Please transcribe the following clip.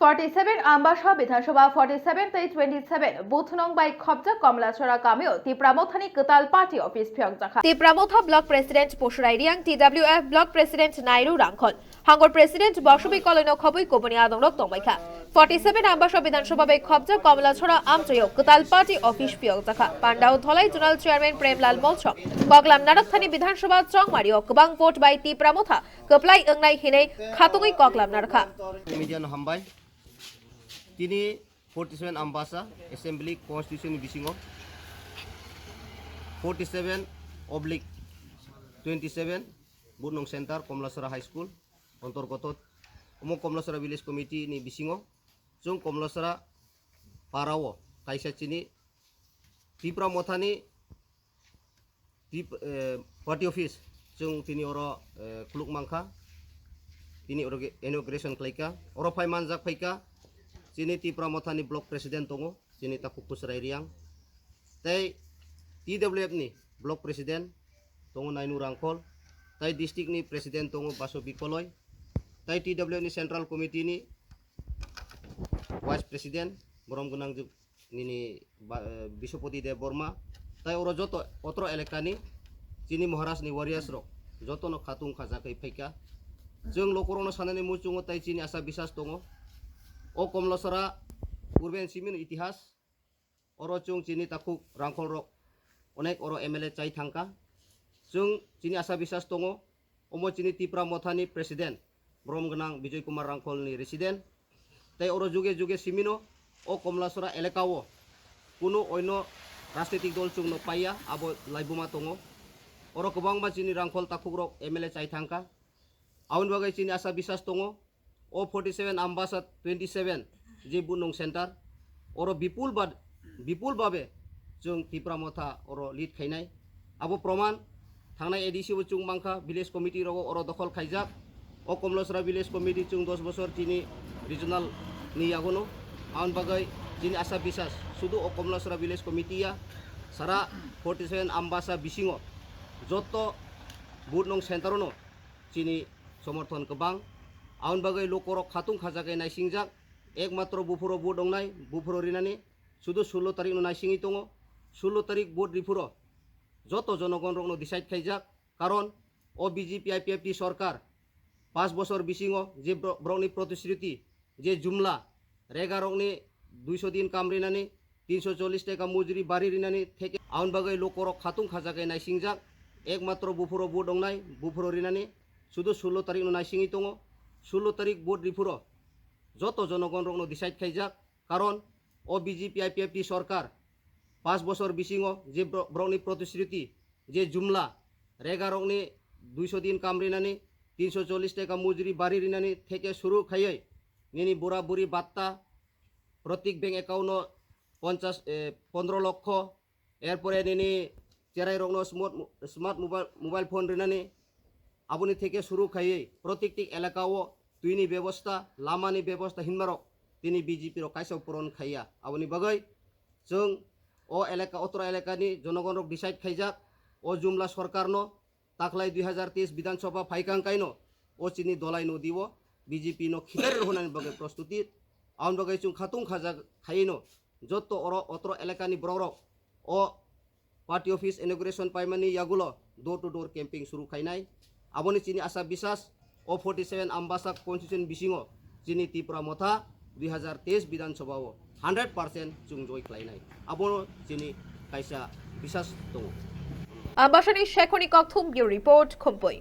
47 आम्बासा विधानसभा 47/27 booth नं by खबजा कमलाछड़ा गामियाव तिप्रामथानि गोताल पार्टी अफिस फियंजाखा तिप्रामथा ब्लक प्रेसिडेंट पशुराइरियां TWF ब्लक प्रेसिडेंट नायरु रांखल हांगर प्रेसिडेंट बसुबी कलैनो खबै कोबनी आदंरक तंबाइखा 47 आम्बासा विधानसभा बाई खबजा कमलाछड़ा आमचयाव गोताल पार्टी अफिस फियंजाखा पांडाव धलाई जोनाल चेयरमैन प्रेमलाल मौसम कगलाम नारकथानि विधानसभा चंगमारियाव गोबां भोट बाई तिप्रामथा गोप्लाय ओंनाय हिनै खातुङै कगलाम नारखा Kini 47 Ambasa Assembly Constitution Bisingo 47/27 Bunong Center Komlasara High School Kontor Kotot Umo Komlasara Village Committee ni Bisingo Jung Komlasara Parawo Kaisa Chini Tipra Mothani Party Office Jung Tini Oro Kluk Mangka Tini Oro Inauguration Klaika Oro Pai Manjak Paika Sini Tipramothani Block President tongo sini takukus rairiang tai TWF ni Block President tongo Nainu Rangkol tai District ni President tongo Baso Bikoloy tai TWF ni Central Committee ni Vice President Borom Gunang nini Bisopoti De Borma tai oro joto otro elekani sini Moharas ni Warriors ro joto no khatung khajakai phaika jeng lokorong no sanani muchungo tai sini asa bisas tongo O Komlasara Urban Simin Itihas Oro Chung Chini Takuk Rangkol Rok Onek Oro MLA Chai Thangka Chung Chini Asa Bisas Tongo Omo Chini Tipramothani President Brom Genang Bijoy Kumar Rangkol ni Resident Tai Oro Juge Simino O Komlasara Elekawo Kuno Oino Rastitik Dol Chung No Paya Abo Laibuma Tongo Oro Kebangma Chini Rangkol Takuk Rok MLA Chai Thangka Aun Bagai Chini Asa Bisas Tongo O 47 Ambasa 27 je Bunong Center oro bipul babe jung Tipramotha oro lead khainai abo proman thangnai edisi bo chung mangkha village committee rogo oro dokhol khaijak o Komlasara village committee chung 10 bosor chini regional ni agono aun bagai chini asa bisas sudu o Komlasara village committee ya sara 47 Ambasa bisingo joto Bunong Center no chini somorthon kebang Aun bagai lokorok khatung khajakai naisingjak ekmatro bufuro board ongnai bufuro rinani sudu 16 tarik no naisingi tongo 16 tarik board rifuro joto jonogon rok no decide khaijak karon o BJP IPFT sorkar 5 bosor bisingo je brokni protisruti je jumla rega rokni 200 din kam rinani 340 টাকা মজুরি বাড়ি রিনানি থেকে আউন বাগাই লোকরক খাতুং খাজাকাই নাইসিংজাক একমাত্র বুফুরো board ongnai বুফুরো রিনানি শুধু 16 তারিখ no নাইসিংই tongo 16 তারিখ board রিফুরো যত জনগণ রকনো ডিসাইড খাইজাক কারণ ও BJP IPFT সরকার 5 বছর বিসিংও যে ব্রকনি প্রতিশ্রুতি যে জুমলা রেগা রকনি 200 দিন কাম রিনানি 340 টাকা মজুরি বাড়ি রিনানি থেকে শুরু খাইয়ে নিনি বুড়া বুড়ি বাত্তা প্রত্যেক ব্যাংক অ্যাকাউন্ট 15 লক্ষ এরপরে নিনি চেরাই রকনো স্মার্ট মোবাইল ফোন রিনানি আবনি থেকে শুরু খাইয়ে প্রত্যেকটি এলাকাও তুইনি ব্যবস্থা লামানি ব্যবস্থা হিনমারক তিনি বিজেপির কাইসাও পূরণ খাইয়া আবনি বাগৈ जों ও এলাকা অত্র এলাকানি জনগণরক ডিসাইড খাইজাক ও জুমলা সরকারনো তাকলাই 2023 বিধানসভা ফাইকাংকাইনো ও চিনি দলাইনো দিব বিজেপি নো খিতার রহনানি বাগৈ প্রস্তুতি আউন বাগৈ जों খাতুং খাজা খাইনো যত অত্র এলাকানি ব্ররক ও পার্টি অফিস ইনঅগ্রেশন পাইমানি ইয়াগুলো ডোর টু ডোর ক্যাম্পিং শুরু খাইনাই Aboni chini asa bisas o 47 Ambasa Constitution bisingo chini Tipramotha 2023 Bidhan Sabha 100% chung joy klainai abono chini kaisa bisas tongo Ambasani Shekhoni Kokthum Bureau Report Khompoi